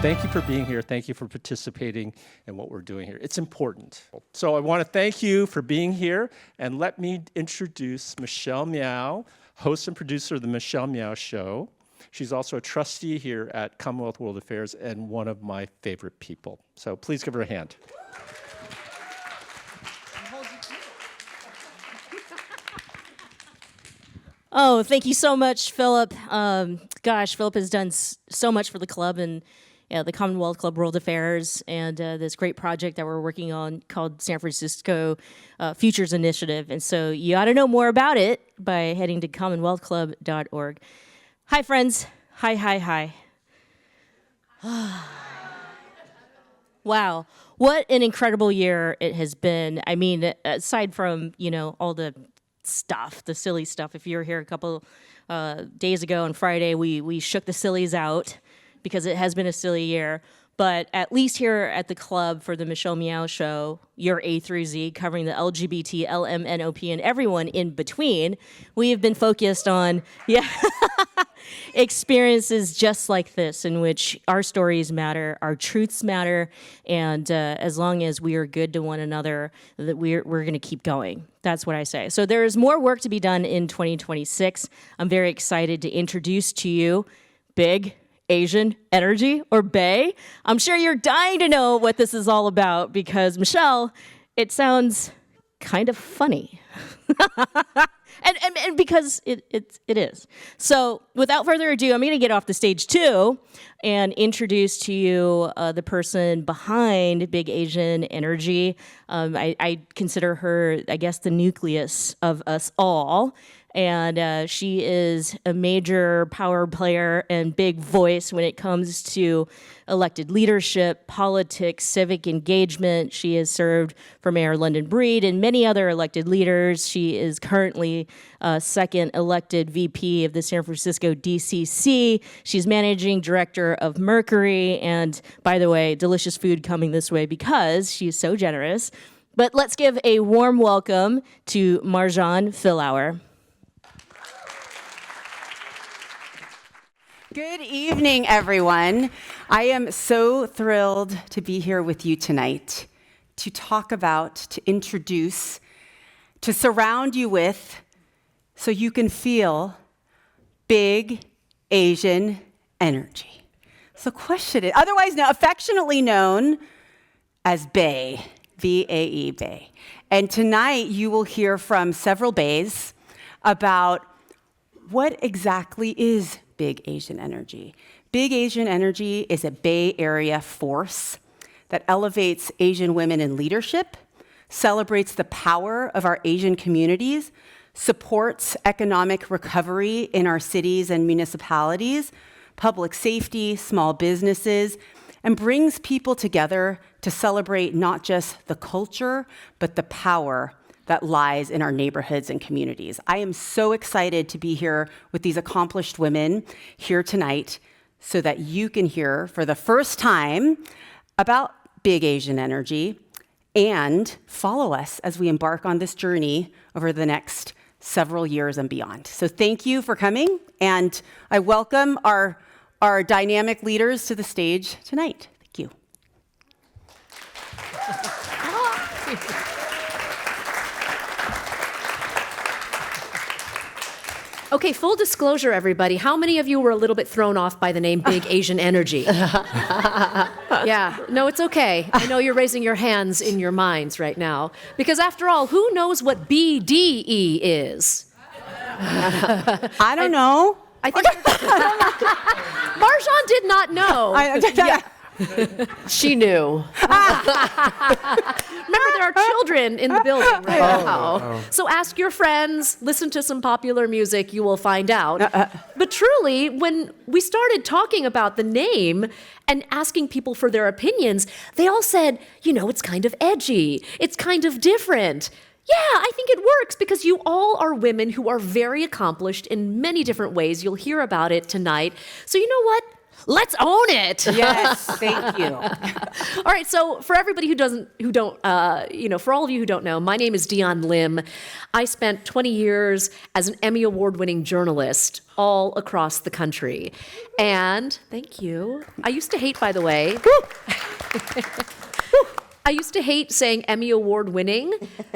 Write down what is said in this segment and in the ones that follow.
Thank you for being here. Thank you for participating in what we're doing here. It's important. So I want to thank you for being here, and let me introduce Michelle Meow, host and producer of the Michelle Meow Show. She's also a trustee here at Commonwealth World Affairs and one of my favorite people. So please give her a hand. Oh, thank you so much, Philip. Gosh, Philip has done so much for the club and the Commonwealth Club World Affairs and this great project that we're working on called San Francisco Futures Initiative. And so you ought to know more about it by heading to commonwealthclub.org. Hi, friends. Hi. Wow, what an incredible year it has been. I mean, aside from, all the stuff, the silly stuff. If you were here a couple days ago on Friday, we shook the sillies out because it has been a silly year. But at least here at the club for the Michelle Meow Show, your A through Z, covering the LGBT, LMNOP, and everyone in between, we have been focused on experiences just like this, in which our stories matter, our truths matter, and as long as we are good to one another, that we're going to keep going. That's what I say. So there is more work to be done in 2026. I'm very excited to introduce to you Big Asian Energy, or BAE. I'm sure you're dying to know what this is all about because, Michelle, it sounds kind of funny. and because it is. So without further ado, I'm going to get off the stage too and introduce to you the person behind Big Asian Energy. I consider her, I guess, the nucleus of us all. And she is a major power player and big voice when it comes to elected leadership, politics, civic engagement. She has served for Mayor London Breed and many other elected leaders. She is currently second elected VP of the San Francisco DCC. She's managing director of Mercury. And by the way, delicious food coming this way because she's so generous. But let's give a warm welcome to Marjan Philauer. Good evening, everyone. I am so thrilled to be here with you tonight to talk about, to introduce, to surround you with, so you can feel Big Asian Energy. So question is, otherwise affectionately known as BAE, B-A-E, BAE. And tonight you will hear from several BAEs about what exactly is Big Asian Energy. Big Asian Energy is a Bay Area force that elevates Asian women in leadership, celebrates the power of our Asian communities, supports economic recovery in our cities and municipalities, public safety, small businesses, and brings people together to celebrate not just the culture, but the power that lies in our neighborhoods and communities. I am so excited to be here with these accomplished women here tonight so that you can hear for the first time about Big Asian Energy and follow us as we embark on this journey over the next several years and beyond. So thank you for coming, and I welcome our dynamic leaders to the stage tonight. Thank you. Okay, full disclosure, everybody. How many of you were a little bit thrown off by the name Big Asian Energy? Yeah, no, it's okay. I know you're raising your hands in your minds right now. Because after all, who knows what BDE is? I don't know. I think Marjan did not know. She knew. Remember, there are children in the building right now. So ask your friends, listen to some popular music, you will find out. But truly, when we started talking about the name and asking people for their opinions, they all said, it's kind of edgy. It's kind of different. Yeah, I think it works because you all are women who are very accomplished in many different ways. You'll hear about it tonight. So you know what? Let's own it. Yes, thank you. All right, so for everybody for all of you who don't know, my name is Dion Lim. I spent 20 years as an Emmy Award-winning journalist all across the country. And, thank you. I used to hate, by the way, I used to hate saying Emmy Award winning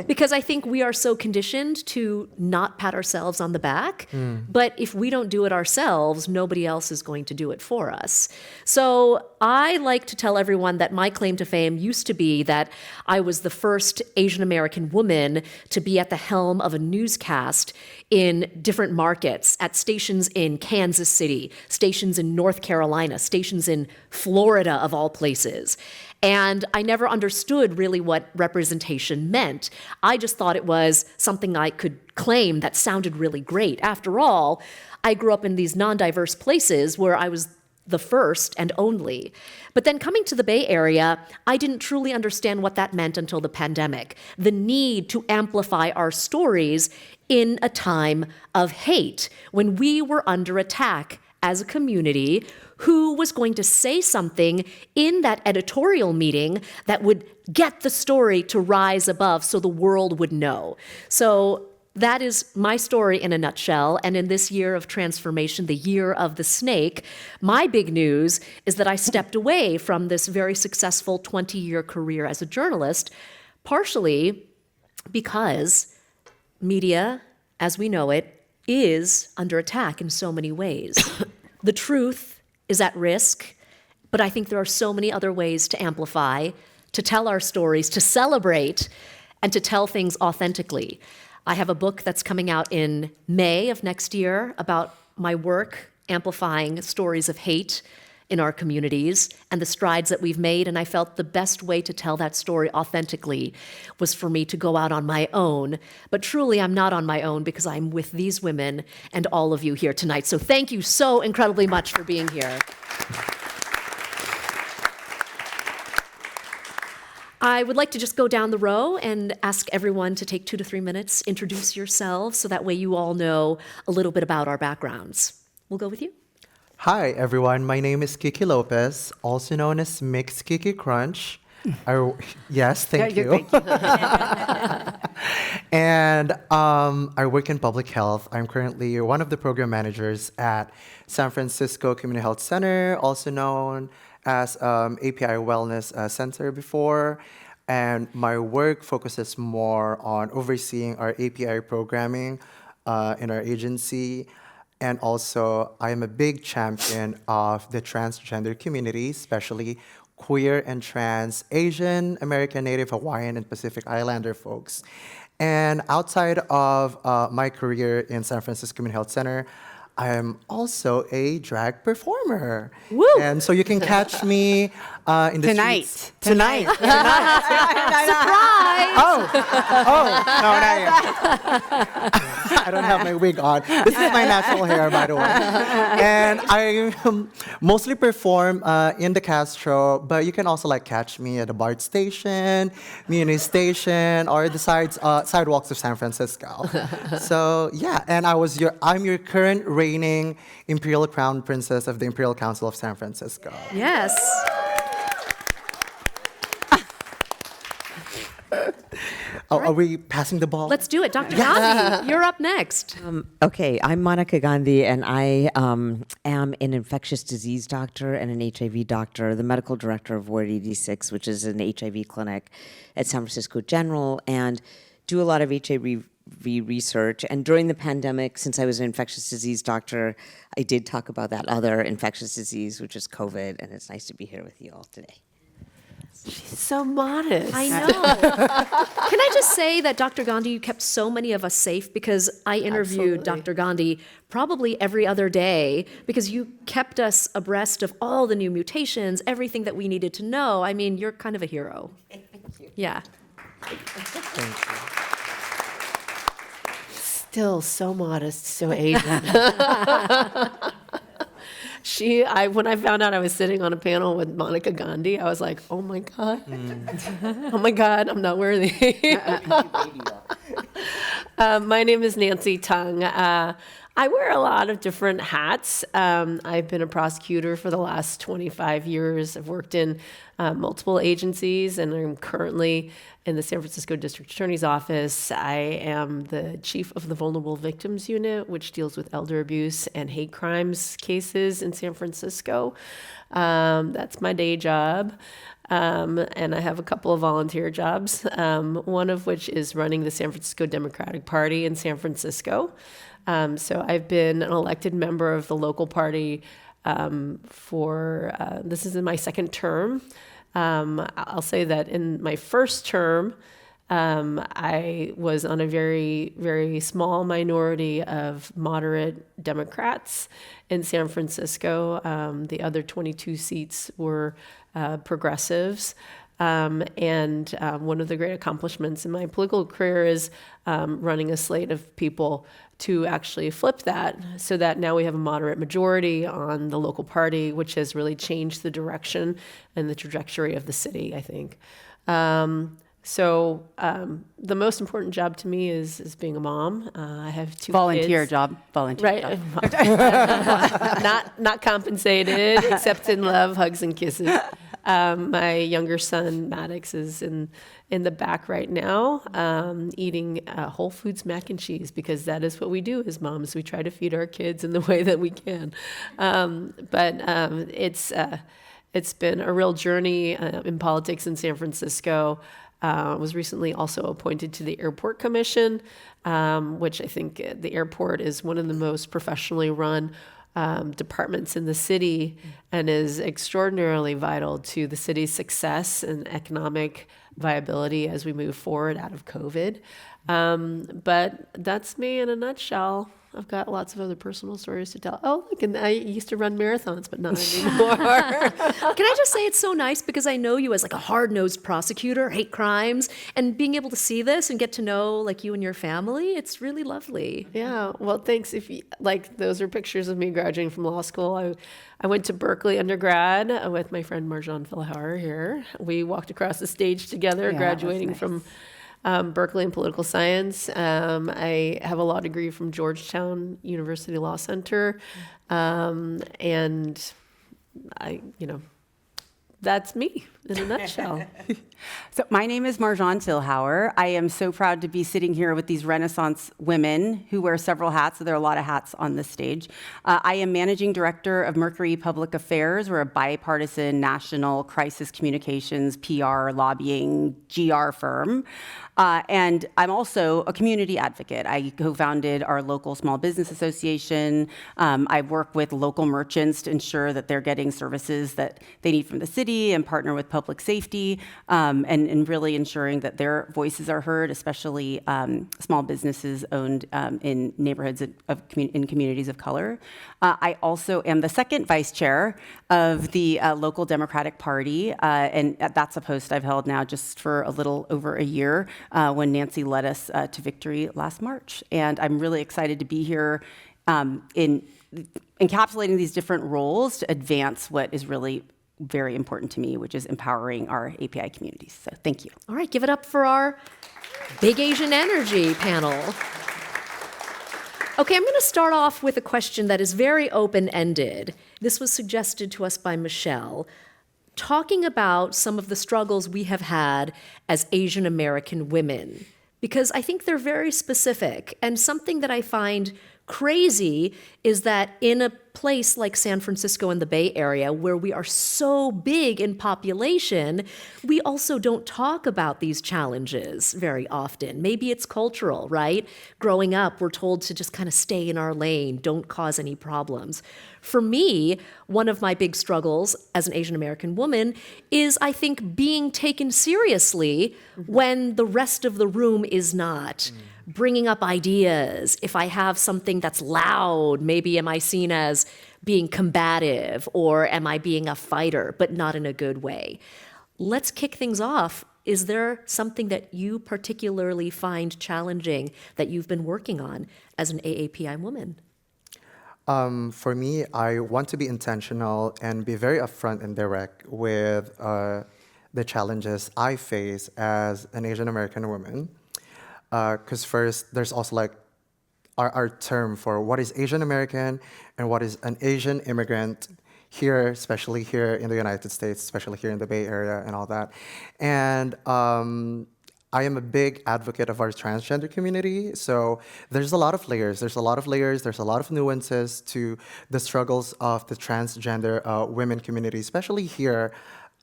because I think we are so conditioned to not pat ourselves on the back. But if we don't do it ourselves, nobody else is going to do it for us. So I like to tell everyone that my claim to fame used to be that I was the first Asian American woman to be at the helm of a newscast in different markets, at stations in Kansas City, stations in North Carolina, stations in Florida, of all places. And I never understood really what representation meant. I just thought it was something I could claim that sounded really great. After all, I grew up in these non-diverse places where I was the first and only. But then coming to the Bay Area, I didn't truly understand what that meant until the pandemic. The need to amplify our stories in a time of hate, when we were under attack as a community. Who was going to say something in that editorial meeting that would get the story to rise above so the world would know? So that is my story in a nutshell. And in this year of transformation, the year of the snake, my big news is that I stepped away from this very successful 20-year career as a journalist, partially because media, as we know it, is under attack in so many ways. The truth is at risk, but I think there are so many other ways to amplify, to tell our stories, to celebrate, and to tell things authentically. I have a book that's coming out in May of next year about my work amplifying stories of hate in our communities and the strides that we've made, and I felt the best way to tell that story authentically was for me to go out on my own. But truly, I'm not on my own because I'm with these women and all of you here tonight. So thank you so incredibly much for being here. I would like to just go down the row and ask everyone to take 2 to 3 minutes, introduce yourselves, so that way you all know a little bit about our backgrounds. We'll go with you. Hi, everyone. My name is Kiki Lopez, also known as Mix Kiki Crunch. Yes, thank you. And I work in public health. I'm currently one of the program managers at San Francisco Community Health Center, also known as API Wellness Center before. And my work focuses more on overseeing our API programming in our agency. And also, I am a big champion of the transgender community, especially queer and trans Asian, American, Native, Hawaiian, and Pacific Islander folks. And outside of my career in San Francisco Community Health Center, I am also a drag performer. Woo! And so you can catch me in the Tonight. streets. Tonight. Surprise! No, not yet. I don't have my wig on. This is my natural hair, by the way. And I mostly perform in the Castro, but you can also catch me at the BART station, Muni Station, or the sidewalks of San Francisco. So yeah, and I'm your current reigning Imperial Crown Princess of the Imperial Council of San Francisco. Yes. Are we passing the ball? Let's do it. Dr. Gandhi, you're up next. Okay, I'm Monica Gandhi, and I am an infectious disease doctor and an HIV doctor, the medical director of Ward 86, which is an HIV clinic at San Francisco General, and do a lot of HIV research. And during the pandemic, since I was an infectious disease doctor, I did talk about that other infectious disease, which is COVID, and it's nice to be here with you all today. She's so modest. I know. Can I just say that Dr. Gandhi, you kept so many of us safe because I interviewed Dr. Gandhi probably every other day because you kept us abreast of all the new mutations, everything that we needed to know. I mean, you're kind of a hero. Thank you. Yeah. Thank you. Still so modest, so Asian. When I found out I was sitting on a panel with Monica Gandhi, I was like, oh my God. Oh my God, I'm not worthy. My name is Nancy Tung. I wear a lot of different hats. I've been a prosecutor for the last 25 years. I've worked in multiple agencies, and I'm currently in the San Francisco District Attorney's Office. I am the chief of the Vulnerable Victims Unit, which deals with elder abuse and hate crimes cases in San Francisco. That's my day job. And I have a couple of volunteer jobs, one of which is running the San Francisco Democratic Party in San Francisco. So I've been an elected member of the local party this is in my second term. I'll say that in my first term, I was on a very, very small minority of moderate Democrats in San Francisco. The other 22 seats were progressives. And one of the great accomplishments in my political career is running a slate of people to actually flip that so that now we have a moderate majority on the local party, which has really changed the direction and the trajectory of the city, I think. So the most important job to me is being a mom. I have two Volunteer kids. job. Volunteer Right. job. not compensated, except in love, hugs, and kisses. My younger son, Maddox, is in the back right now eating Whole Foods mac and cheese, because that is what we do as moms. We try to feed our kids in the way that we can. It's been a real journey in politics in San Francisco. I was recently also appointed to the Airport Commission, which I think the airport is one of the most professionally run departments in the city and is extraordinarily vital to the city's success and economic viability as we move forward out of COVID. But that's me in a nutshell. I've got lots of other personal stories to tell. Oh, look, and I used to run marathons, but not anymore. Can I just say it's so nice because I know you as like a hard-nosed prosecutor, hate crimes, and being able to see this and get to know like you and your family, it's really lovely. Yeah, well, thanks. If you, like, those are pictures of me graduating from law school. I went to Berkeley undergrad with my friend Marjan Fillahauer here. We walked across the stage together, Yeah, graduating that's from Berkeley in political science. I have a law degree from Georgetown University Law Center, and that's me in a nutshell. So my name is Marjan Fillahauer. I am so proud to be sitting here with these Renaissance women who wear several hats, so there are a lot of hats on this stage. I am managing director of Mercury Public Affairs. We're a bipartisan national crisis communications, PR, lobbying, GR firm. And I'm also a community advocate. I co-founded our local small business association. I work with local merchants to ensure that they're getting services that they need from the city and partner with public safety, and really ensuring that their voices are heard, especially small businesses owned in neighborhoods in communities of color. I also am the second vice chair of the local Democratic Party, and that's a post I've held now just for a little over a year, when Nancy led us to victory last March. And I'm really excited to be here in encapsulating these different roles to advance what is really very important to me, which is empowering our API communities. So thank you. All right, give it up for our Big Asian Energy panel. Okay, I'm going to start off with a question that is very open-ended. This was suggested to us by Michelle, talking about some of the struggles we have had as Asian American women, because I think they're very specific. And something that I find crazy is that in a place like San Francisco and the Bay Area, where we are so big in population, we also don't talk about these challenges very often. Maybe it's cultural, right? Growing up, we're told to just kind of stay in our lane, don't cause any problems. For me, one of my big struggles as an Asian American woman is, I think, being taken seriously when the rest of the room is not. Bringing up ideas. If I have something that's loud, maybe am I seen as being combative, or am I being a fighter, but not in a good way? Let's kick things off. Is there something that you particularly find challenging that you've been working on as an AAPI woman? For me, I want to be intentional and be very upfront and direct with the challenges I face as an Asian American woman. Because first, there's also like our term for what is Asian American and what is an Asian immigrant here, especially here in the United States, especially here in the Bay Area and all that. And I am a big advocate of our transgender community. So there's a lot of layers. There's a lot of layers. There's a lot of nuances to the struggles of the transgender women community, especially here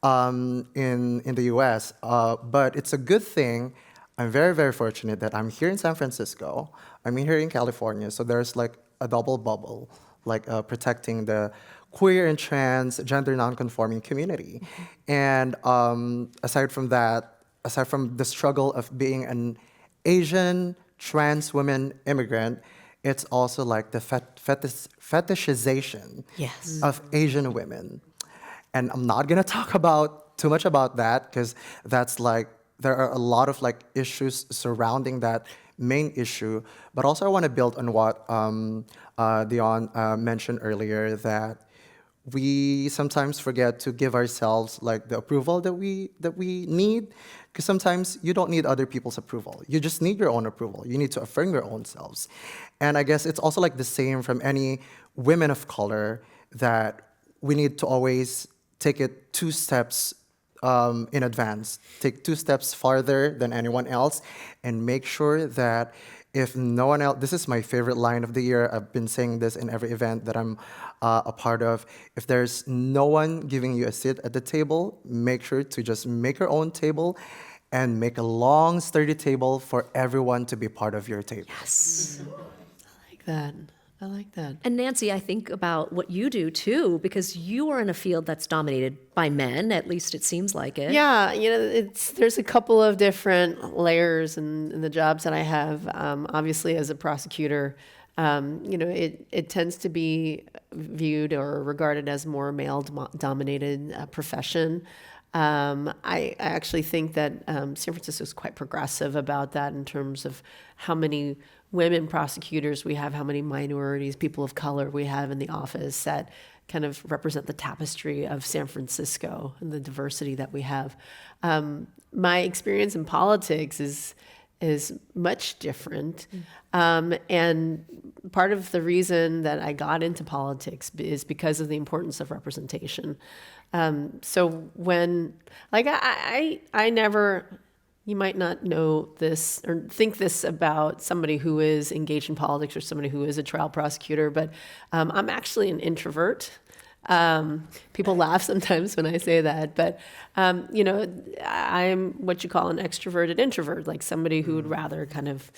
in the US. But it's a good thing. I'm very, very fortunate that I'm here in San Francisco. I'm here in California. So there's like a double bubble, like protecting the queer and trans, gender nonconforming community. And aside from that, aside from the struggle of being an Asian trans woman immigrant, it's also like the fetishization Yes. of Asian women. And I'm not gonna talk about too much about that because that's like, there are a lot of like issues surrounding that main issue. But also I wanna build on what Dion mentioned earlier, that we sometimes forget to give ourselves like the approval that we need, because sometimes you don't need other people's approval. You just need your own approval. You need to affirm your own selves. And I guess it's also like the same from any women of color, that we need to always take it 2 steps in advance, take 2 steps farther than anyone else, and make sure that if no one else, this is my favorite line of the year. I've been saying this in every event that I'm a part of. If there's no one giving you a seat at the table, make sure to just make your own table and make a long, sturdy table for everyone to be part of your table. Like that. I like that. And Nancy, I think about what you do too, because you are in a field that's dominated by men, at least it seems like it. Yeah, there's a couple of different layers in the jobs that I have. Obviously, as a prosecutor, it tends to be viewed or regarded as more male-dominated profession. I actually think that San Francisco is quite progressive about that in terms of how many women prosecutors we have, how many minorities, people of color we have in the office that kind of represent the tapestry of San Francisco and the diversity that we have. My experience in politics is much different. And part of the reason that I got into politics is because of the importance of representation. So when, like, I never, you might not know this or think this about somebody who is engaged in politics or somebody who is a trial prosecutor, but I'm actually an introvert. People laugh sometimes when I say that, but I'm what you call an extroverted introvert, like somebody who would rather kind of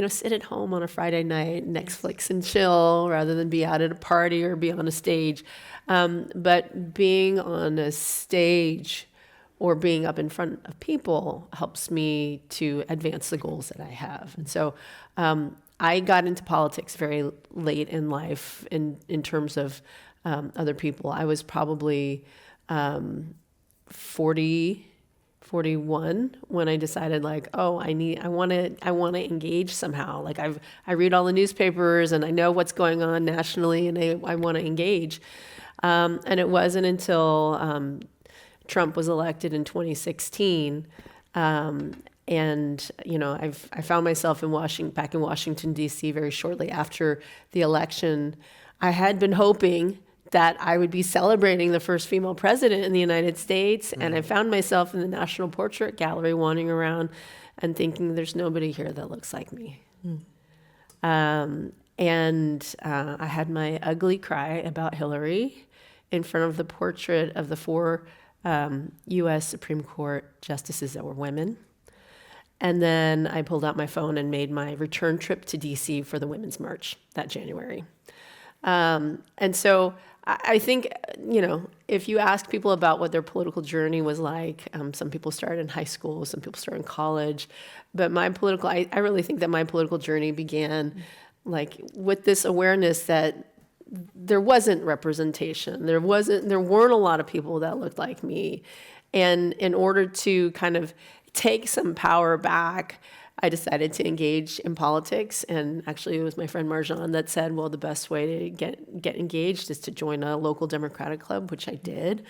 sit at home on a Friday night, Netflix and chill, rather than be out at a party or be on a stage. But being on a stage or being up in front of people helps me to advance the goals that I have. And so I got into politics very late in life in terms of other people. I was probably 41 when I decided, like, oh, I want to engage somehow. Like I read all the newspapers and I know what's going on nationally, and I want to engage. And it wasn't until Trump was elected in 2016, and I found myself back in Washington D.C. very shortly after the election. I had been hoping that I would be celebrating the first female president in the United States. Mm-hmm. And I found myself in the National Portrait Gallery wandering around and thinking, there's nobody here that looks like me. Mm. I had my ugly cry about Hillary in front of the portrait of the 4 U.S. Supreme Court justices that were women. And then I pulled out my phone and made my return trip to D.C. for the Women's March that January. And so I think, if you ask people about what their political journey was like, some people started in high school, some people started in college, but I really think that my political journey began like with this awareness that there wasn't representation. There weren't a lot of people that looked like me. And in order to kind of take some power back, I decided to engage in politics. And actually, it was my friend Marjan that said, well, the best way to get engaged is to join a local Democratic club, which I did.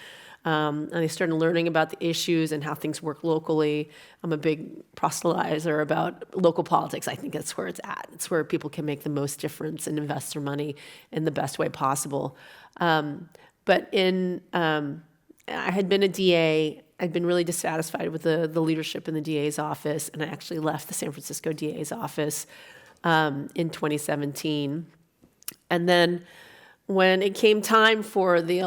And I started learning about the issues and how things work locally. I'm a big proselytizer about local politics. I think that's where it's at. It's where people can make the most difference and invest their money in the best way possible. But I had been a DA. I'd been really dissatisfied with the leadership in the DA's office, and I actually left the San Francisco DA's office in 2017. And then when it came time for the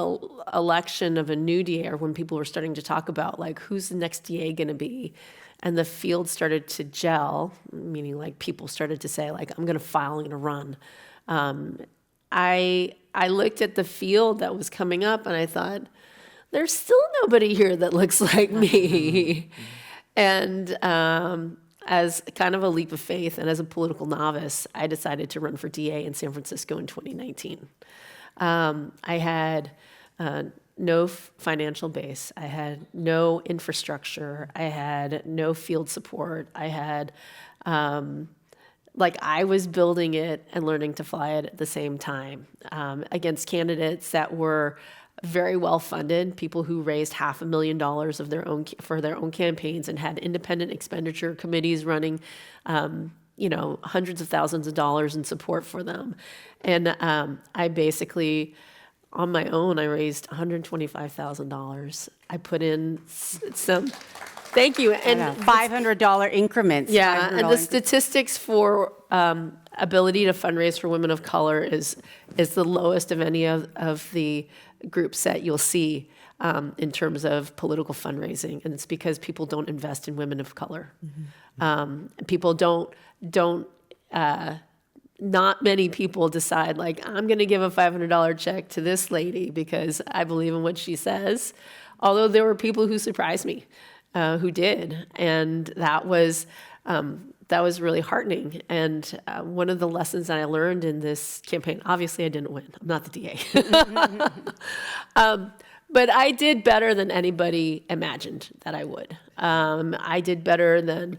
election of a new DA, or when people were starting to talk about, like, who's the next DA going to be, and the field started to gel, meaning, like, people started to say, like, I'm going to file, I'm going to run. I looked at the field that was coming up, and I thought, there's still nobody here that looks like me. And as kind of a leap of faith and as a political novice, I decided to run for DA in San Francisco in 2019. I had no financial base. I had no infrastructure. I had no field support. I had, I was building it and learning to fly it at the same time against candidates that were very well funded, people who raised $500,000 of their own for their own campaigns and had independent expenditure committees running, hundreds of thousands of dollars in support for them. And I basically, on my own, I raised $125,000. I put in some. Thank you. And $500 increments. Yeah, $500 and the statistics for ability to fundraise for women of color is the lowest of any of the groups that you'll see in terms of political fundraising, and it's because people don't invest in women of color. People don't. Not many people decide, like, I'm going to give a $500 check to this lady because I believe in what she says. Although there were people who surprised me, who did, and that was really heartening. And one of the lessons that I learned in this campaign, obviously I didn't win. I'm not the DA. But I did better than anybody imagined that I would. I did better than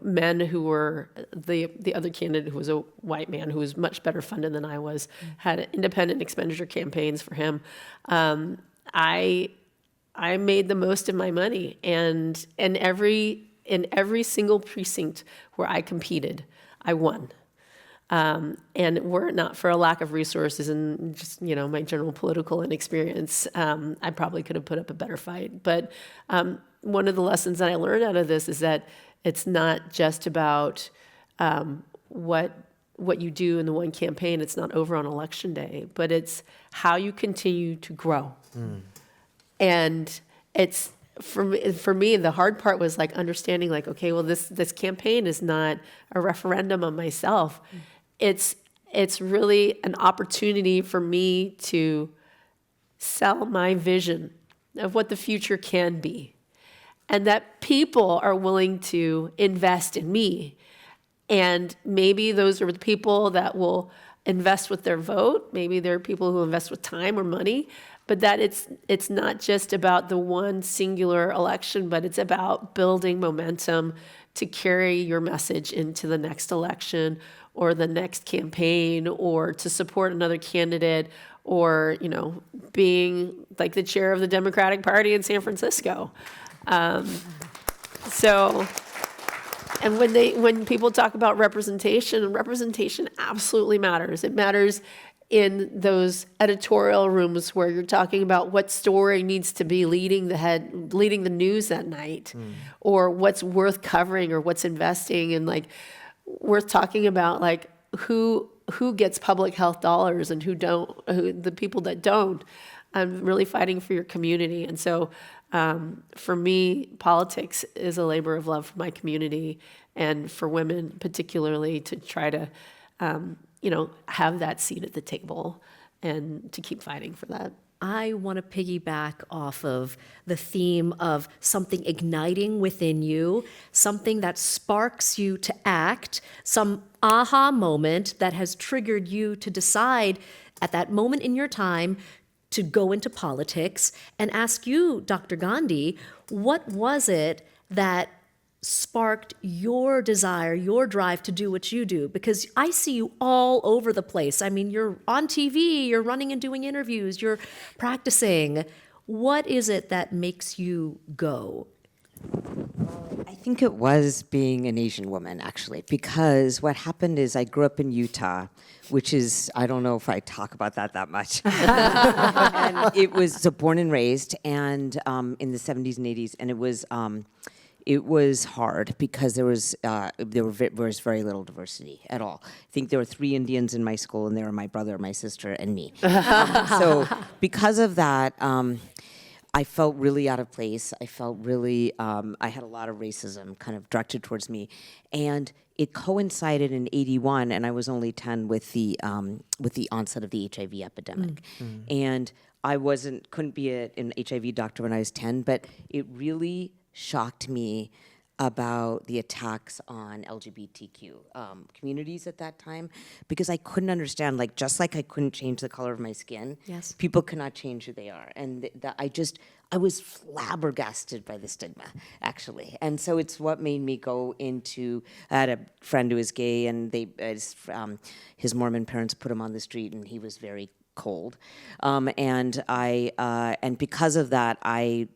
men who were the other candidate, who was a white man who was much better funded than I was, had independent expenditure campaigns for him. I made the most of my money, and in every single precinct where I competed, I won. And were it not for a lack of resources and just, my general political inexperience, I probably could have put up a better fight. But one of the lessons that I learned out of this is that it's not just about what you do in the one campaign. It's not over on election day, but it's how you continue to grow. And it's for me, the hard part was like understanding, like, okay, well, this campaign is not a referendum on myself. It's really an opportunity for me to sell my vision of what the future can be, and that people are willing to invest in me. And maybe those are the people that will invest with their vote. Maybe there are people who invest with time or money, but that it's not just about the one singular election, but it's about building momentum to carry your message into the next election or the next campaign, or to support another candidate, or, being like the chair of the Democratic Party in San Francisco. And when people talk about representation absolutely matters. It matters in those editorial rooms where you're talking about what story needs to be leading the news that night, or what's worth covering, or what's investing, and like worth talking about, like who gets public health dollars and who don't, the people that don't. I'm really fighting for your community. And so for me, politics is a labor of love for my community, and for women particularly, to try to have that seat at the table and to keep fighting for that. I want to piggyback off of the theme of something igniting within you, something that sparks you to act, some aha moment that has triggered you to decide at that moment in your time to go into politics, and ask you, Dr. Gandhi, what was it that sparked your desire, your drive to do what you do? Because I see you all over the place. I mean, you're on TV, you're running and doing interviews, you're practicing. What is it that makes you go? I think it was being an Asian woman, actually, because what happened is I grew up in Utah, which is, I don't know if I talk about that much. And it was so born and raised, and in the 70s and 80s, and it was hard because there was very little diversity at all. I think there were 3 Indians in my school, and they were my brother, my sister, and me. So because of that, I felt really out of place. I felt really, I had a lot of racism kind of directed towards me. And it coincided in '81, and I was only 10 with the onset of the HIV epidemic. And I couldn't be an HIV doctor when I was 10, but it really shocked me about the attacks on LGBTQ communities at that time, because I couldn't understand, like, just like I couldn't change the color of my skin, Yes. people cannot change who they are. And I was flabbergasted by the stigma, actually. And so it's what made me go into, I had a friend who was gay, and his Mormon parents put him on the street, and he was very cold, and because of that, I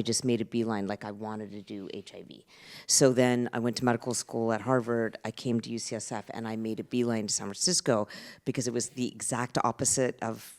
just made a beeline. Like, I wanted to do HIV. So then I went to medical school at Harvard. I came to UCSF, and I made a beeline to San Francisco because it was the exact opposite of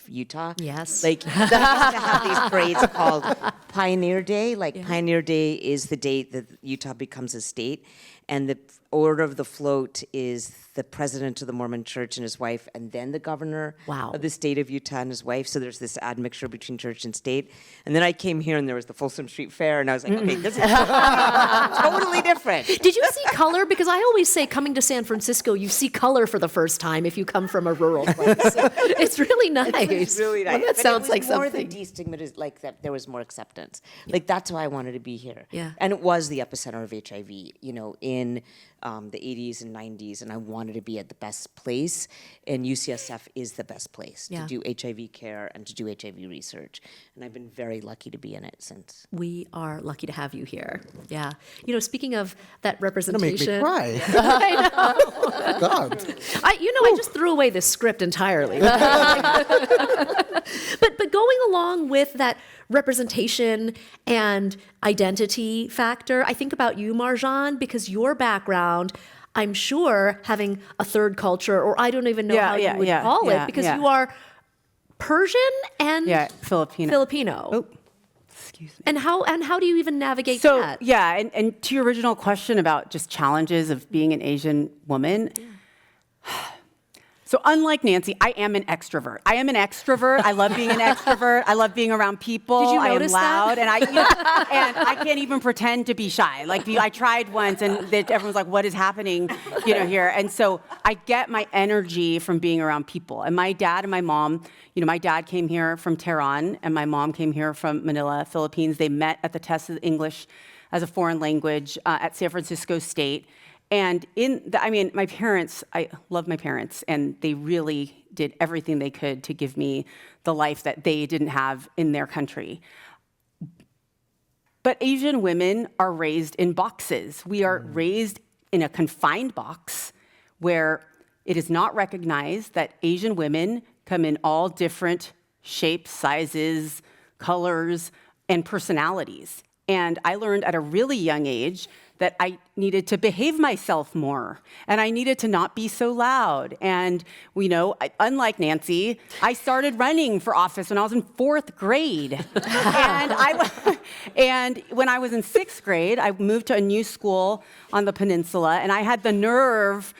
Utah. Yes. Like, they used to have these parades called Pioneer Day. Like, Pioneer Day is the date that Utah becomes a state, and the order of the float is the president of the Mormon Church and his wife, and then the governor Wow. of the state of Utah and his wife. So there's this admixture between church and state. And then I came here, and there was the Folsom Street Fair, and I was like, okay, this is totally different. Did you see color? Because I always say, coming to San Francisco, you see color for the first time if you come from a rural place. It's really nice. It's really nice. Well, that But sounds it was like more something. the destigmatization, like that there was more acceptance. Like, that's why I wanted to be here. Yeah. And it was the epicenter of HIV, in the 80s and 90s, and I wanted to be at the best place, and UCSF is the best place Yeah. to do HIV care and to do HIV research. And I've been very lucky to be in it since. We are lucky to have you here. Yeah. Speaking of that Gonna make me representation. cry. I know. God. I just threw away this script entirely. But going along with that representation and identity factor, I think about you, Marjan, because your background, I'm sure, having a third culture, or I don't even know how you would call it, because you are Persian and Filipino. Oh, excuse me. And how do you even navigate So that? and to your original question about just challenges of being an Asian woman. So unlike Nancy, I am an extrovert. I love being an extrovert. I love being around people. Did you notice I am that? loud, and I can't even pretend to be shy. Like, I tried once, and everyone's like, "What is happening?" Here. And so I get my energy from being around people. And my dad and my mom, my dad came here from Tehran, and my mom came here from Manila, Philippines. They met at the test of English as a foreign language at San Francisco State. And my parents, I love my parents, and they really did everything they could to give me the life that they didn't have in their country. But Asian women are raised in boxes. We are raised in a confined box where it is not recognized that Asian women come in all different shapes, sizes, colors, and personalities. And I learned at a really young age that I needed to behave myself more, and I needed to not be so loud. And, unlike Nancy, I started running for office when I was in 4th grade. And when I was in 6th grade, I moved to a new school on the peninsula, and I had the nerve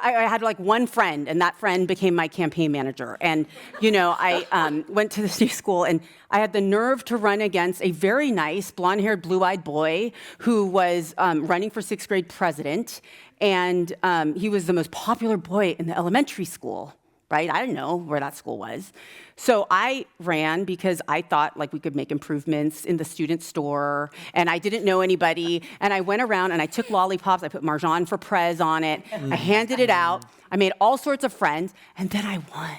I had like one friend, and that friend became my campaign manager. And, I went to this new school, and I had the nerve to run against a very nice, blonde-haired, blue-eyed boy who was running for 6th grade president. And he was the most popular boy in the elementary school, right? I didn't know where that school was. So I ran because I thought we could make improvements in the student store, and I didn't know anybody. And I went around and I took lollipops. I put Marjan for Prez on it. I handed it out. I made all sorts of friends, and then I won.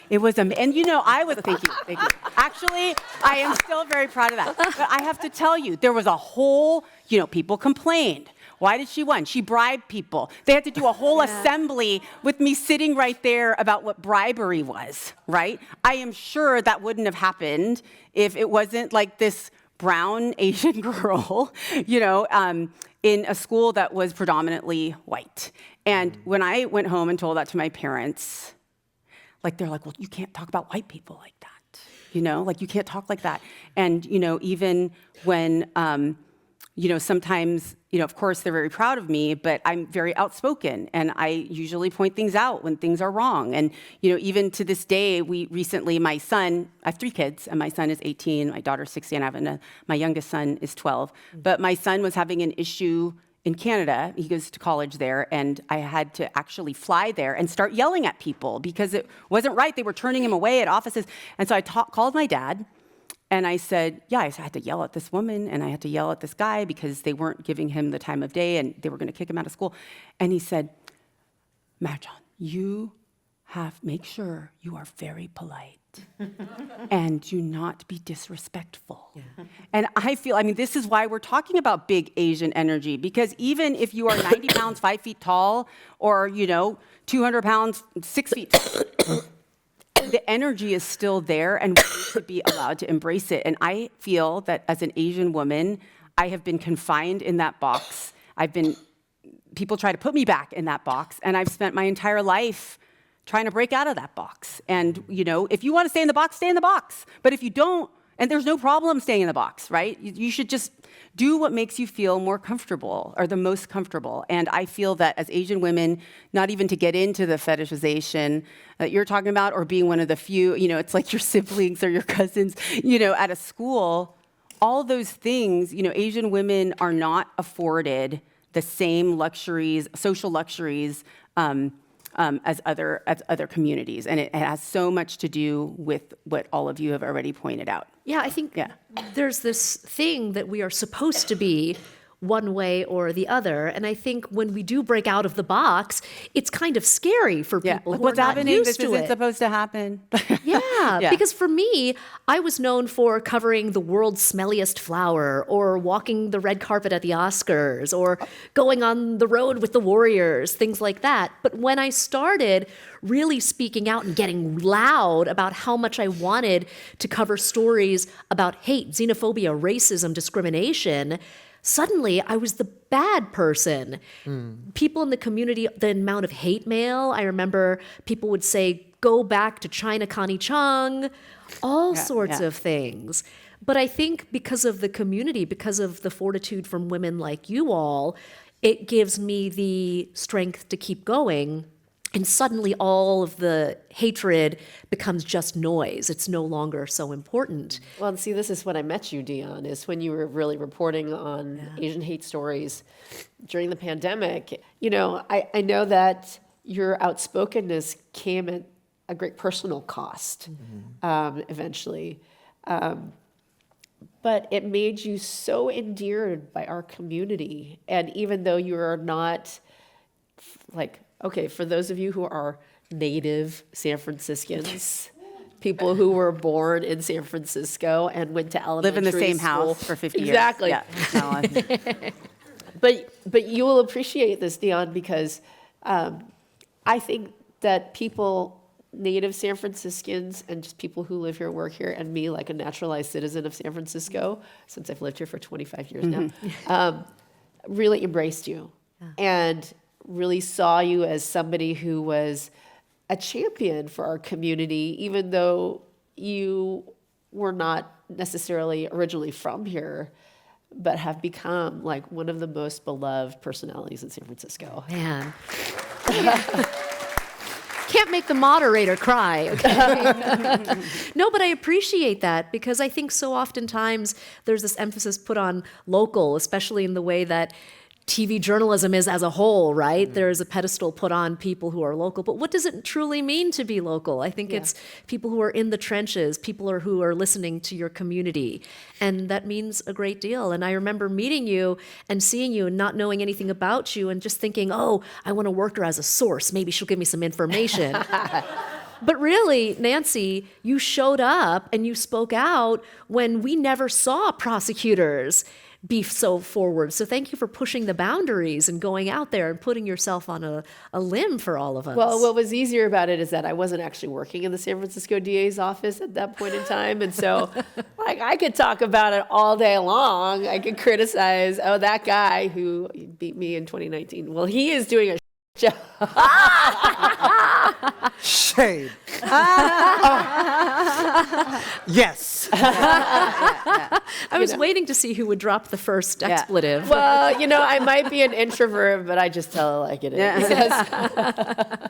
It was thank you. Actually, I am still very proud of that. But I have to tell you, there was a whole, people complained. Why did she win? She bribed people. They had to do a whole assembly with me sitting right there about what bribery was, right? I am sure that wouldn't have happened if it wasn't like this brown Asian girl, in a school that was predominantly white. And when I went home and told that to my parents, they're like, well, you can't talk about white people like that. You can't talk like that. And, even when, sometimes, of course, they're very proud of me, but I'm very outspoken. And I usually point things out when things are wrong. And, even to this day, my son, I have 3 kids, and my son is 18, my daughter's 16, my youngest son is 12. But my son was having an issue in Canada. He goes to college there, and I had to actually fly there and start yelling at people because it wasn't right. They were turning him away at offices. And so I called my dad, and I said, I had to yell at this woman, and I had to yell at this guy because they weren't giving him the time of day, and they were going to kick him out of school. And he said, Marijan, make sure you are very polite. And do not be disrespectful. Yeah. And I feel, this is why we're talking about big Asian energy, because even if you are 90 pounds, 5 feet tall, or, 200 pounds, 6 feet tall, the energy is still there, and we need to be allowed to embrace it. And I feel that as an Asian woman, I have been confined in that box. People try to put me back in that box, and I've spent my entire life trying to break out of that box. And, if you want to stay in the box, stay in the box. But if you don't, and there's no problem staying in the box, right? You should just do what makes you feel more comfortable or the most comfortable. And I feel that as Asian women, not even to get into the fetishization that you're talking about, or being one of the few, it's like your siblings or your cousins, at a school, all those things, Asian women are not afforded the same luxuries, social luxuries, as other communities. And it has so much to do with what all of you have already pointed out. Yeah, I think there's this thing that we are supposed to be one way or the other. And I think when we do break out of the box, it's kind of scary for people who what's are not happening? used This to isn't it. supposed to happen. Yeah, because for me, I was known for covering the world's smelliest flower, or walking the red carpet at the Oscars, or going on the road with the Warriors, things like that. But when I started really speaking out and getting loud about how much I wanted to cover stories about hate, xenophobia, racism, discrimination, suddenly I was the bad person. People in the community, the amount of hate mail, I remember people would say, go back to China Connie Chung, all sorts of things. But I think because of the community, because of the fortitude from women like you all, it gives me the strength to keep going. And suddenly all of the hatred becomes just noise. It's no longer so important. Well, and see, this is when I met you, Dion, is when you were really reporting on Asian hate stories during the pandemic. I know that your outspokenness came at a great personal cost, eventually. But it made you so endeared by our community. And even though you are not okay, for those of you who are native San Franciscans, people who were born in San Francisco and went to elementary Live in the same school. house for 50 years. Exactly. Yeah. But you will appreciate this, Dion, because I think that people, native San Franciscans and just people who live here, work here, and me, like a naturalized citizen of San Francisco, since I've lived here for 25 years now, really embraced you and really saw you as somebody who was a champion for our community, even though you were not necessarily originally from here, but have become like one of the most beloved personalities in San Francisco. Man. Can't make the moderator cry, okay? No, but I appreciate that, because I think so oftentimes there's this emphasis put on local, especially in the way that TV journalism is as a whole, right? There's a pedestal put on people who are local. But what does it truly mean to be local? I think it's people who are in the trenches, people who are listening to your community. And that means a great deal. And I remember meeting you and seeing you and not knowing anything about you and just thinking, oh, I want to work her as a source. Maybe she'll give me some information. But really, Nancy, you showed up and you spoke out when we never saw prosecutors be so forward. So thank you for pushing the boundaries and going out there and putting yourself on a limb for all of us. Well, what was easier about it is that I wasn't actually working in the San Francisco DA's office at that point in time. And so like I could talk about it all day long. I could criticize, oh, that guy who beat me in 2019. Well, he is doing a job. Shade. Yes. I was waiting to see who would drop the first expletive. Well, I might be an introvert, but I just tell it like it is. I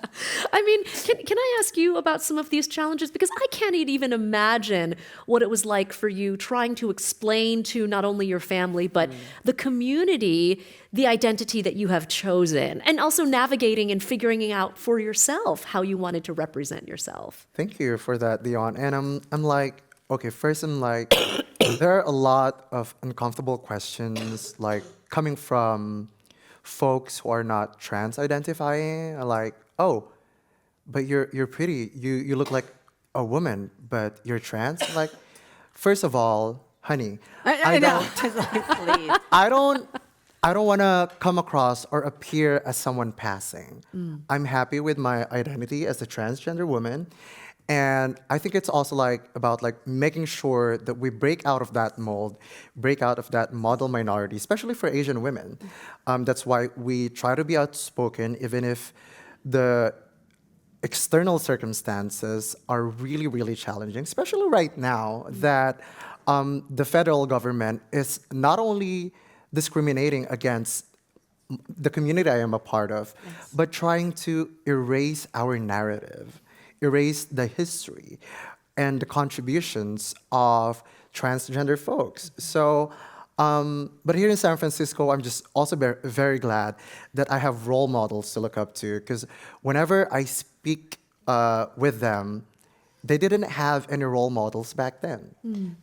mean, can I ask you about some of these challenges? Because I can't even imagine what it was like for you trying to explain to not only your family, but the community, the identity that you have chosen, and also navigating and figuring out for yourself how you wanted to represent yourself. Thank you for that, Dion. And I'm like, okay, first I'm like, there are a lot of uncomfortable questions like coming from folks who are not trans identifying, like, oh, but you're pretty. You look like a woman, but you're trans. Like, first of all, honey, I know. Just like, please. I don't want to come across or appear as someone passing. I'm happy with my identity as a transgender woman. And I think it's also like about like making sure that we break out of that mold, break out of that model minority, especially for Asian women. That's why we try to be outspoken, even if the external circumstances are really, really challenging, especially right now that the federal government is not only discriminating against the community I am a part of, but trying to erase our narrative, erase the history and the contributions of transgender folks. So, but here in San Francisco, I'm just also very glad that I have role models to look up to, because whenever I speak with them, they didn't have any role models back then.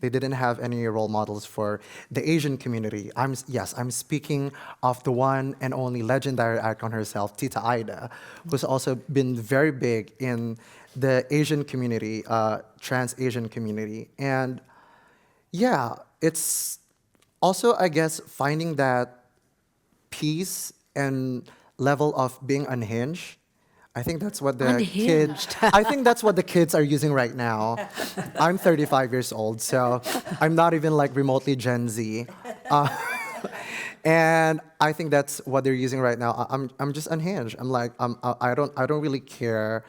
They didn't have any role models for the Asian community. I'm speaking of the one and only legendary icon herself, Tita Ida, who's also been very big in the Asian community, trans Asian community. And yeah, it's also, I guess, finding that peace and level of being unhinged. I think that's what the kids. I think that's what the kids are using right now. I'm 35 years old, so I'm not even like remotely Gen Z, and I think that's what they're using right now. I'm just unhinged. I'm like I don't really care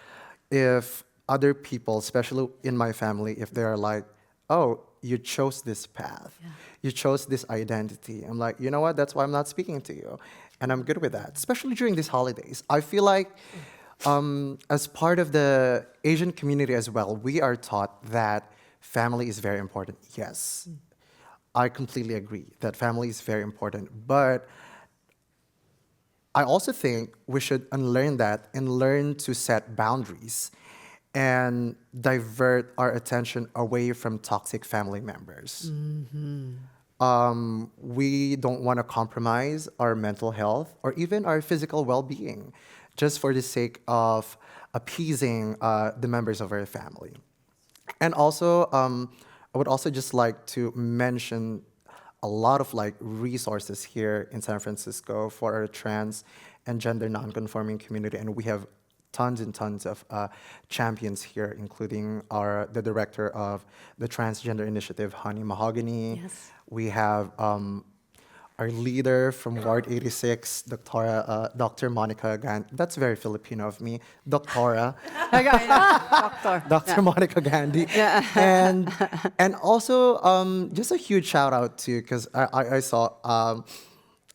if other people, especially in my family, if they're like, oh, you chose this path, you chose this identity. I'm like, you know what? That's why I'm not speaking to you, and I'm good with that. Especially during these holidays, I feel like. As part of the Asian community as well, we are taught that family is very important. Yes, I completely agree that family is very important. But I also think we should unlearn that and learn to set boundaries and divert our attention away from toxic family members. We don't want to compromise our mental health or even our physical well-being, just for the sake of appeasing the members of our family. And also, I would also just like to mention a lot of like resources here in San Francisco for our trans and gender non-conforming community, and we have tons and tons of champions here, including the director of the Transgender Initiative, Honey Mahogany. Yes. We have our leader from Ward 86, Dr. Monica Gandhi. That's very Filipino of me, Doctora. Dr. Monica Gandhi. And also just a huge shout out to, because I saw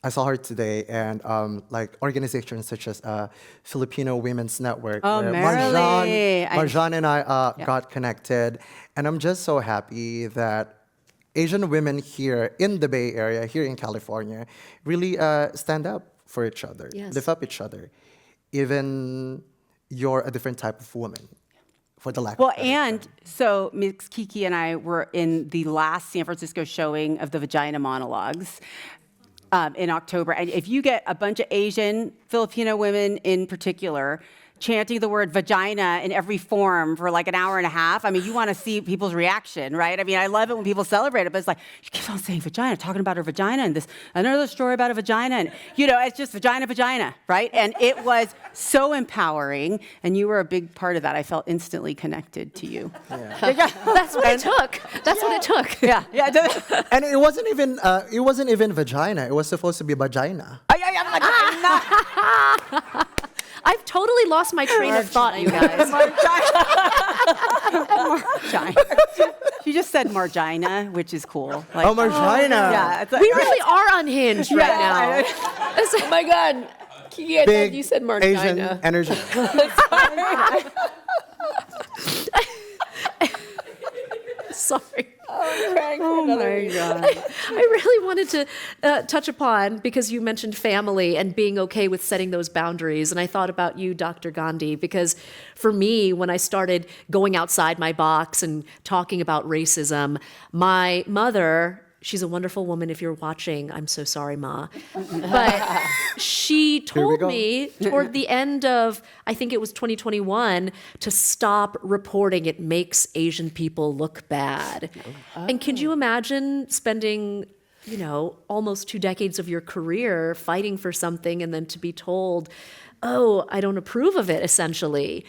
her today, and like organizations such as Filipino Women's Network, where Marjan and I got connected, and I'm just so happy that Asian women here in the Bay Area, here in California, really stand up for each other, lift up each other, even you're a different type of woman, for the lack of a better and term. so Ms. Kiki and I were in the last San Francisco showing of the Vagina Monologues in October. And if you get a bunch of Asian, Filipino women in particular, chanting the word vagina in every form for like an hour and a half. I mean, you want to see people's reaction, right? I mean, I love it when people celebrate it, but it's like, she keeps on saying vagina, talking about her vagina, and this another story about a vagina, and it's just vagina, right? And it was so empowering, and you were a big part of that. I felt instantly connected to you. That's what it took. That's what it took. Yeah. And it wasn't even vagina. It was supposed to be vagina. I've totally lost my train of thought, you guys. Margina. She just said Margina, which is cool. Like, Margina. yeah, it's like, We really are unhinged right now. Oh my God. Yeah, Big you said Asian Margina. energy. Sorry. oh my God. I really wanted to touch upon, because you mentioned family and being okay with setting those boundaries. And I thought about you, Dr. Gandhi, because for me, when I started going outside my box and talking about racism, my mother, she's a wonderful woman. If you're watching, I'm so sorry, Ma. But she told go. me toward the end of, I think it was 2021, to stop reporting. It makes Asian people look bad. And can you imagine spending, almost 2 decades of your career fighting for something and then to be told, oh, I don't approve of it, essentially?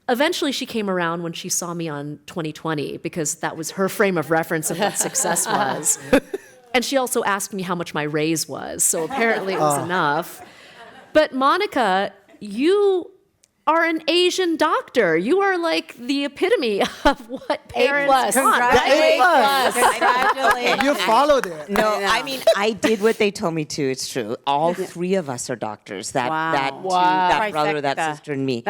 Eventually, she came around when she saw me on 2020, because that was her frame of reference of what success was. And she also asked me how much my raise was, so apparently it was enough. But Monica, you are an Asian doctor. You are like the epitome of what parents want, right? Congratulations. You followed it. No, I mean, I did what they told me to. It's true. All 3 of us are doctors. That brother, that Trifecta. sister, and me.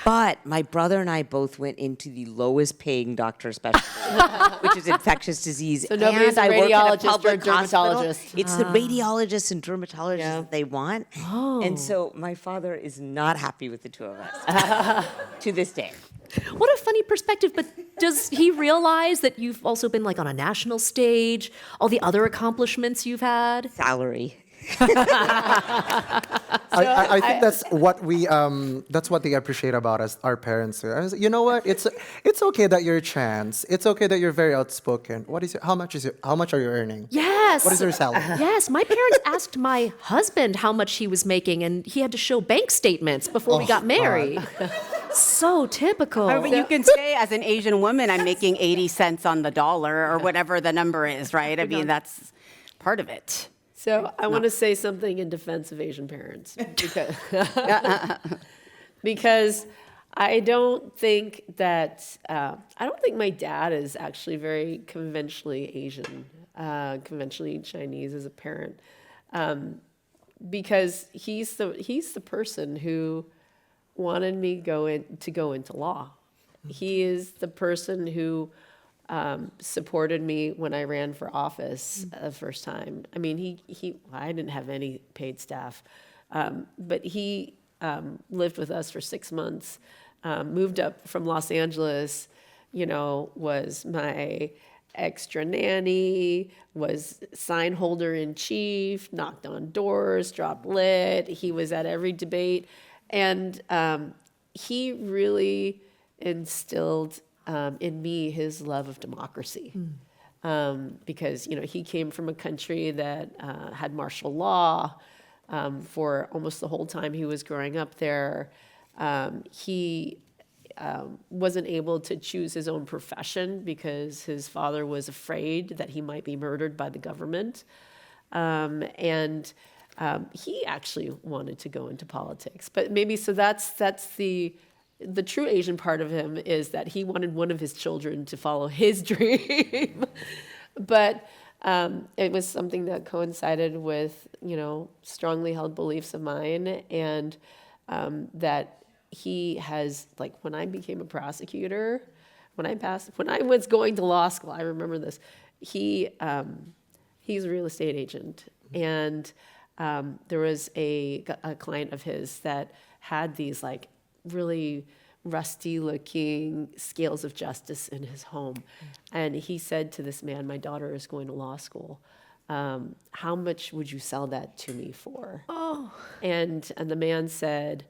But my brother and I both went into the lowest paying doctor specialty, which is infectious disease. So nobody's and a I work in radiologist or a public hospital. dermatologist. It's the radiologists and dermatologists that they want. And so my father is not happy with the 2 of us to this day. What a funny perspective. But does he realize that you've also been like on a national stage, all the other accomplishments you've had? Salary. I think that's what they appreciate about us, our parents. You know what? It's okay that you're trans. It's okay that you're very outspoken. How much are you earning? Yes. What is your salary? Yes, my parents asked my husband how much he was making, and he had to show bank statements before we got married. So typical. But you can say, as an Asian woman, I'm making 80 cents on the dollar or whatever the number is, right? I mean, that's part of it. So I want to say something in defense of Asian parents, because I don't think my dad is actually very conventionally Asian, conventionally Chinese as a parent, because he's the person who wanted me to go into law. He is the person who supported me when I ran for office the first time. I mean, I didn't have any paid staff, but he lived with us for 6 months, moved up from Los Angeles, was my extra nanny, was sign holder in chief, knocked on doors, dropped lit. He was at every debate. And he really instilled in me his love of democracy, because he came from a country that had martial law for almost the whole time he was growing up there. He wasn't able to choose his own profession because his father was afraid that he might be murdered by the government, and he actually wanted to go into politics. But maybe so that's the true Asian part of him, is that he wanted one of his children to follow his dream. But it was something that coincided with, strongly held beliefs of mine, and that he has, like, when I became a prosecutor, when I was going to law school, I remember this, he's a real estate agent. And there was a client of his that had these, like, really rusty looking scales of justice in his home. And he said to this man, my daughter is going to law school. How much would you sell that to me for? Oh. And the man said,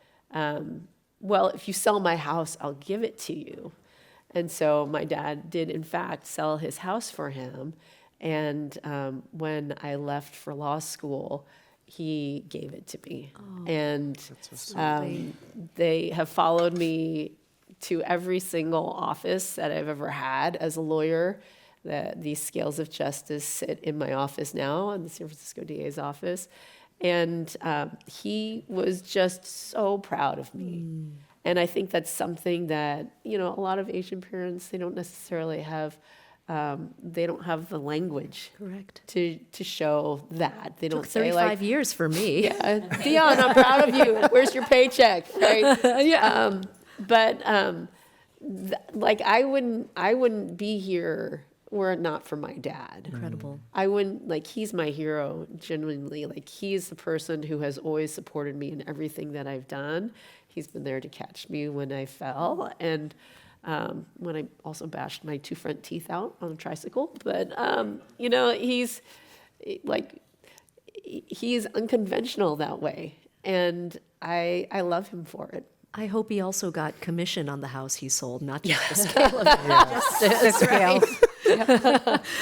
well, if you sell my house, I'll give it to you. And so my dad did, in fact, sell his house for him. And when I left for law school, he gave it to me. And they have followed me to every single office that I've ever had as a lawyer. These scales of justice sit in my office now, in the San Francisco DA's office. And he was just so proud of me. And I think that's something that, a lot of Asian parents, they don't necessarily have, they don't have the language Correct. to show that. They don't Took say 35 like, years for me. Dion, I'm proud of you. Where's your paycheck? Right? Yeah. Like I wouldn't be here were it not for my dad. Incredible. I wouldn't, like, he's my hero, genuinely. Like, he's the person who has always supported me in everything that I've done. He's been there to catch me when I fell, and when I also bashed my 2 front teeth out on a tricycle. But, he's unconventional that way, and I love him for it. I hope he also got commission on the house he sold, not just the scale of justice. Scale.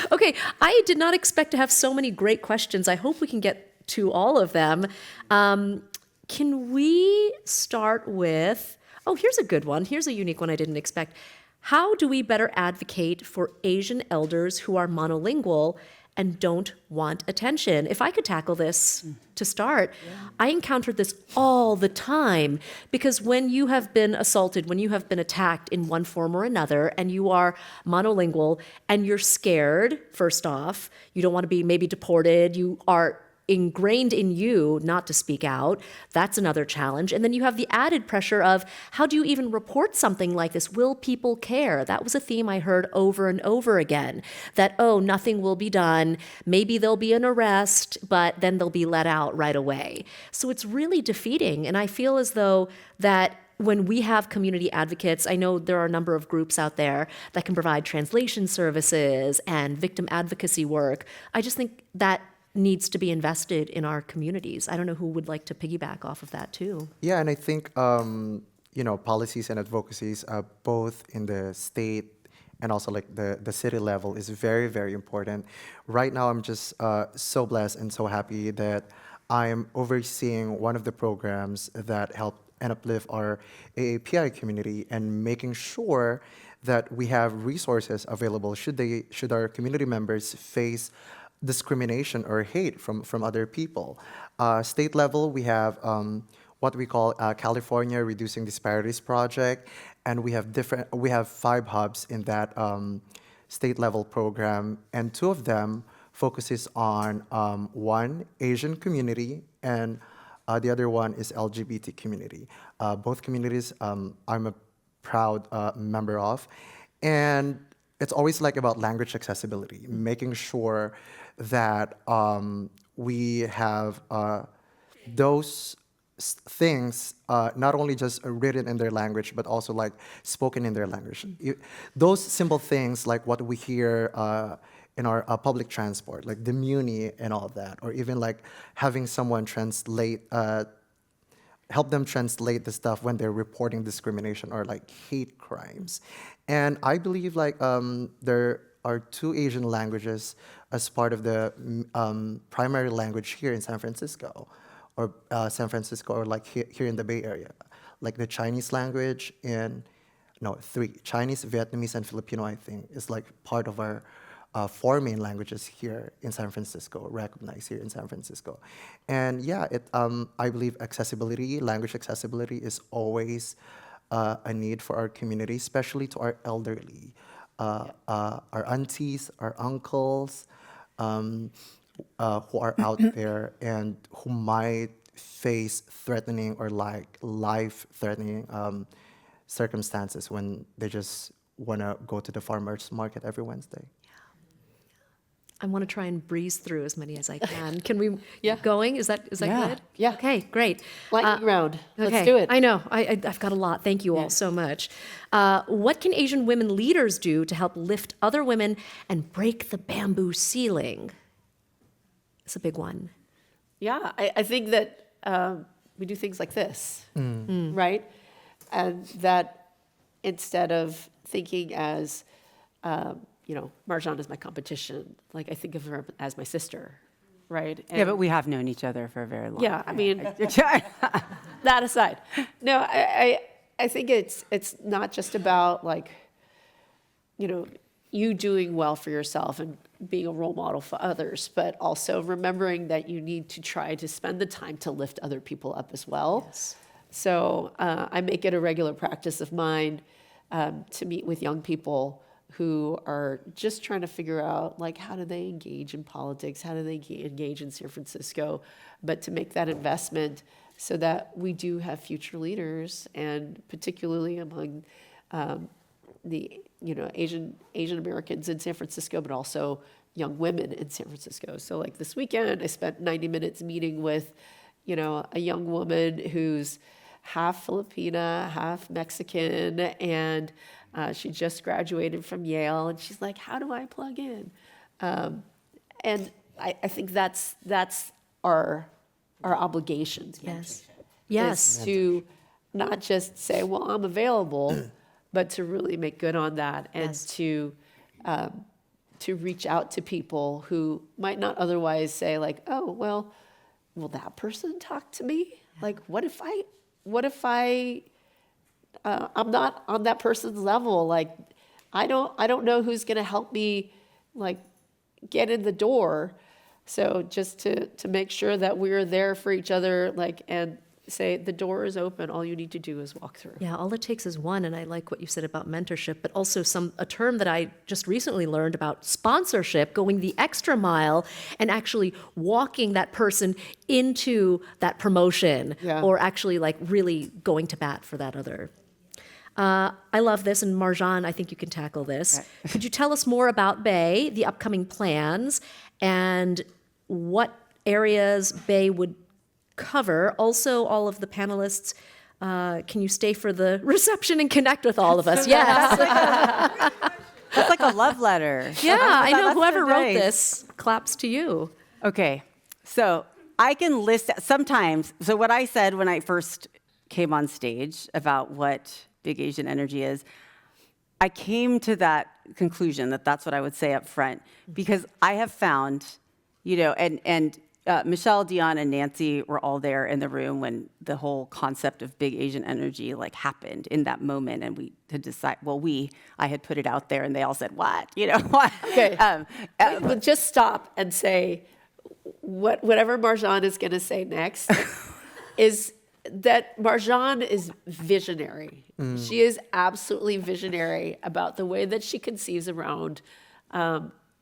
Okay, I did not expect to have so many great questions. I hope we can get to all of them. Can we start with, here's a good one. Here's a unique one I didn't expect. How do we better advocate for Asian elders who are monolingual and don't want attention? If I could tackle this to start, I encountered this all the time, because when you have been assaulted, when you have been attacked in one form or another, and you are monolingual and you're scared, first off, you don't want to be maybe deported, you are ingrained in you not to speak out. That's another challenge. And then you have the added pressure of, how do you even report something like this? Will people care? That was a theme I heard over and over again, that, nothing will be done. Maybe there'll be an arrest, but then they'll be let out right away. So it's really defeating. And I feel as though that when we have community advocates, I know there are a number of groups out there that can provide translation services and victim advocacy work. I just think that needs to be invested in our communities. I don't know who would like to piggyback off of that too. Yeah, and I think policies and advocacies, both in the state and also like the city level, is very, very important. Right now, I'm just so blessed and so happy that I am overseeing one of the programs that help and uplift our AAPI community, and making sure that we have resources available should our community members face discrimination or hate from other people. State level, we have what we call California Reducing Disparities Project, and we have 5 hubs in that state level program, and 2 of them focuses on one, Asian community, and the other one is LGBT community. Both communities I'm a proud member of, and it's always like about language accessibility, making sure that we have those things not only just written in their language, but also like spoken in their language. Those simple things, like what we hear in our public transport, like the Muni and all of that, or even like having someone help them translate the stuff when they're reporting discrimination or like hate crimes. And I believe like there are 2 Asian languages as part of the primary language here in San Francisco, or like here in the Bay Area, like the Chinese language and 3, Chinese, Vietnamese, and Filipino, I think, is like part of our 4 main languages here in San Francisco, recognized here in San Francisco. And yeah, I believe language accessibility is always a need for our community, especially to our elderly, our aunties, our uncles, who are out there and who might face threatening or like life-threatening circumstances when they just want to go to the farmer's market every Wednesday. I want to try and breeze through as many as I can. Can we keep going? Is that good? Yeah. Okay, great. Lightning round. Okay. Let's do it. I know. I've got a lot. Thank you all so much. What can Asian women leaders do to help lift other women and break the bamboo ceiling? It's a big one. Yeah, I think that we do things like this, right? and that instead of thinking as, Marjan is my competition, like I think of her as my sister, right? Yeah, but we have known each other for a very long Yeah, time. I mean, that aside, no, I think it's not just about like, you doing well for yourself and being a role model for others, but also remembering that you need to try to spend the time to lift other people up as well. Yes. So I make it a regular practice of mine to meet with young people who are just trying to figure out, like, how do they engage in politics? How do they engage in San Francisco? But to make that investment so that we do have future leaders, and particularly among the Asian Americans in San Francisco, but also young women in San Francisco. So like this weekend, I spent 90 minutes meeting with, a young woman who's half Filipina, half Mexican, and she just graduated from Yale, and she's like, how do I plug in? And I think that's our obligations. Yes. Is to not just say, well, I'm available, but to really make good on that, and to reach out to people who might not otherwise say, like, oh, well, will that person talk to me? Like, what if I'm not on that person's level? Like, I don't know who's going to help me, like, get in the door. So just to make sure that we're there for each other, like, and say the door is open. All you need to do is walk through. Yeah, all it takes is one, and I like what you said about mentorship, but also a term that I just recently learned about sponsorship, going the extra mile and actually walking that person into that promotion, Yeah. or actually like really going to bat for that other. I love this, and Marjan, I think you can tackle this. Could you tell us more about Bay, the upcoming plans, and what areas Bay would cover? Also, all of the panelists, can you stay for the reception and connect with all of us? Yes. That's like a love letter. Yeah, I know. That's Whoever so wrote nice. this, claps to you. Okay, so I can list sometimes. So what I said when I first came on stage about what Big Asian Energy is, I came to that conclusion that that's what I would say up front, because I have found, and Michelle, Dion, and Nancy were all there in the room when the whole concept of Big Asian Energy happened in that moment, and we had decided. Well, I had put it out there, and they all said, "What? What?" Okay. But just stop and say whatever Marjan is going to say next is that Marjan is visionary. She is absolutely visionary about the way that she conceives around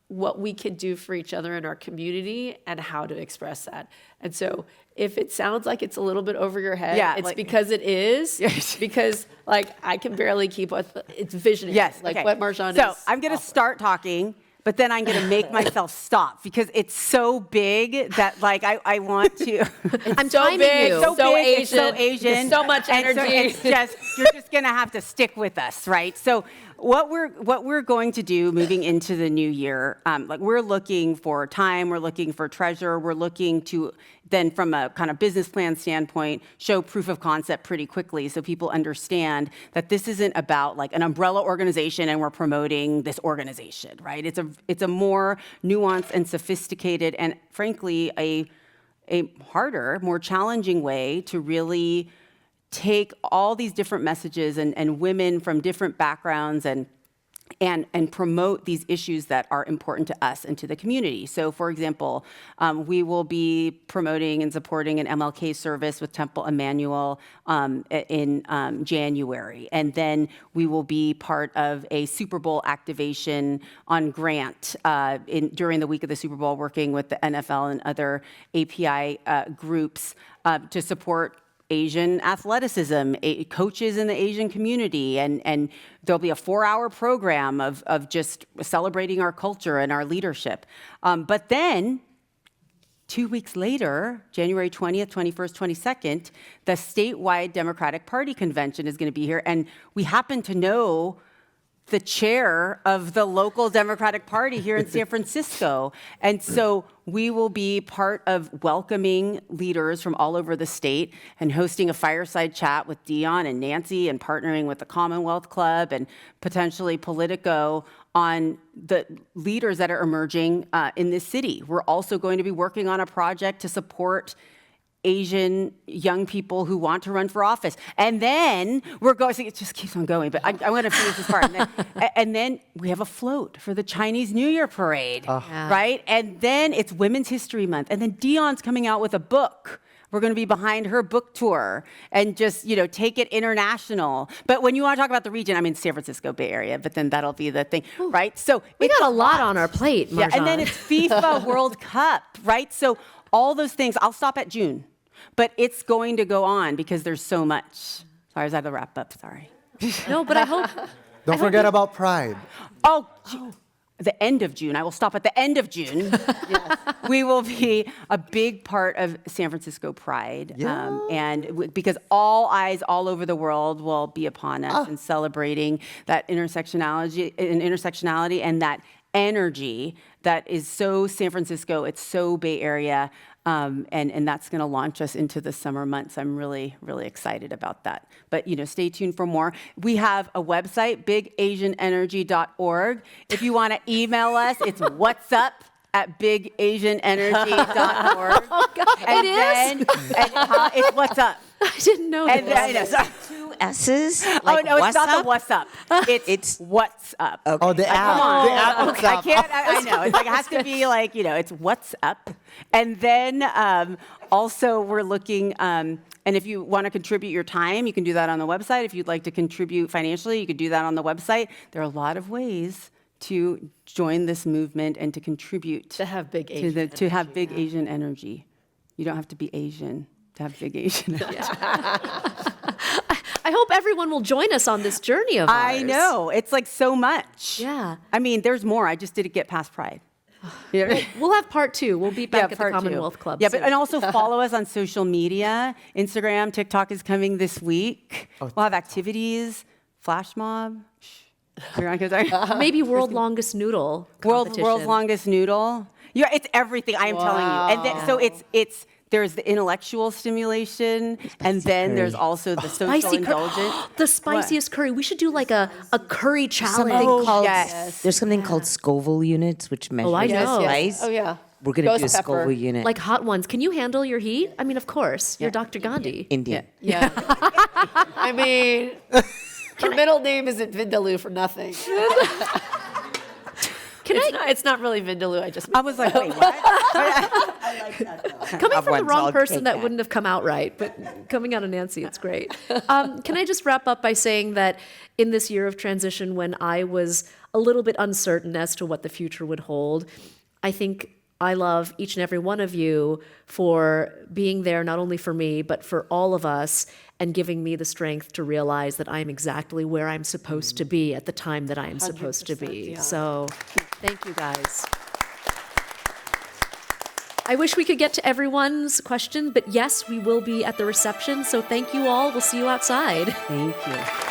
what we can do for each other in our community and how to express that. And so if it sounds like it's a little bit over your head, it's because it is, because I can barely keep with it's visionary. Yes, like okay. what Marjan is. So I'm going to start talking, but then I'm going to make myself stop because it's so big that I want to. I'm so timing big, you. so So big, it's so Asian. Asian, There's so much and energy. it's just you're just going to have to stick with us, right? So what we're going to do moving into the new year, we're looking for time, we're looking for treasure, we're looking to then from a kind of business plan standpoint, show proof of concept pretty quickly so people understand that this isn't about an umbrella organization and we're promoting this organization, right? It's a more nuanced and sophisticated and frankly a harder, more challenging way to really take all these different messages and women from different backgrounds and promote these issues that are important to us and to the community. So, for example, we will be promoting and supporting an MLK service with Temple Emmanuel in January. And then we will be part of a Super Bowl activation on Grant during the week of the Super Bowl, working with the NFL and other API groups to support Asian athleticism, coaches in the Asian community, and there'll be a 4-hour program of just celebrating our culture and our leadership. But then, 2 weeks later, January 20th, 21st, 22nd, the statewide Democratic Party convention is going to be here, and we happen to know the chair of the local Democratic Party here in San Francisco. And so we will be part of welcoming leaders from all over the state and hosting a fireside chat with Dion and Nancy and partnering with the Commonwealth Club and potentially Politico on the leaders that are emerging in this city. We're also going to be working on a project to support Asian young people who want to run for office. And then we're going, so it just keeps on going, but I'm going to finish this part. And then we have a float for the Chinese New Year parade, right? And then it's Women's History Month. And then Dion's coming out with a book. We're going to be behind her book tour and just, take it international. But when you want to talk about the region, I mean, San Francisco Bay Area, but then that'll be the thing, right? So We got a lot on our plate, Marjan. yeah, and then it's FIFA World Cup, right? So all those things, I'll stop at June. But it's going to go on because there's so much. Sorry, I was at the wrap up, sorry. No, but I hope Don't forget about Pride. Oh, the end of June. I will stop at the end of June. Yes. We will be a big part of San Francisco Pride. Because all eyes all over the world will be upon us and celebrating that intersectionality and that energy that is so San Francisco, it's so Bay Area. And that's going to launch us into the summer months. I'm really, really excited about that. But, stay tuned for more. We have a website, bigasianenergy.org. If you want to email us, it's whatsUp@bigasianenergy.org. Oh, God. And It then, it's what's up. I didn't know And this. then, Two S's? oh, Like, no, it's what's not up? the what's up. It's what's up. Oh, the app. Come on. The app I WhatsApp. can't, I know. It's like, it has to be like, it's what's up. And then also we're looking, and if you want to contribute your time, you can do that on the website. If you'd like to contribute financially, you could do that on the website. There are a lot of ways to join this movement and to contribute To have big Asian to have big Asian energy. You don't have to be Asian to have big Asian energy. I hope everyone will join us on this journey of ours. I know. It's like so much. Yeah. I mean, there's more. I just didn't get past Pride. We'll have part 2. We'll be back at the part two. Commonwealth Club Yeah, soon. and also follow us on social media. Instagram, TikTok is coming this week. We'll have activities, flash mob. Maybe world longest noodle competition. World's longest noodle. Yeah, it's everything. I am telling you. And then, so it's there's the intellectual stimulation, and then there's also the social Spicy indulgent. the spiciest curry. We should do like a curry challenge. Something called, yes. There's something called Scoville units, which measures I know. spice. Oh, yeah. We're going to do a Ghost pepper. Scoville unit. Like hot ones. Can you handle your heat? I mean, of course. You're Dr. Gandhi. Indian. Yeah. I mean, her middle name isn't Vindaloo for nothing. It's not really Vindaloo. I was like, wait, what? Coming from the ones, wrong I'll person, take that that. wouldn't have come out right, but coming out of Nancy, it's great. Can I just wrap up by saying that in this year of transition, when I was a little bit uncertain as to what the future would hold, I think I love each and every one of you for being there, not only for me, but for all of us, and giving me the strength to realize that I'm exactly where I'm supposed to be at the time that I am supposed to be. So thank you, guys. I wish we could get to everyone's question, but yes, we will be at the reception. So thank you all. We'll see you outside. Thank you.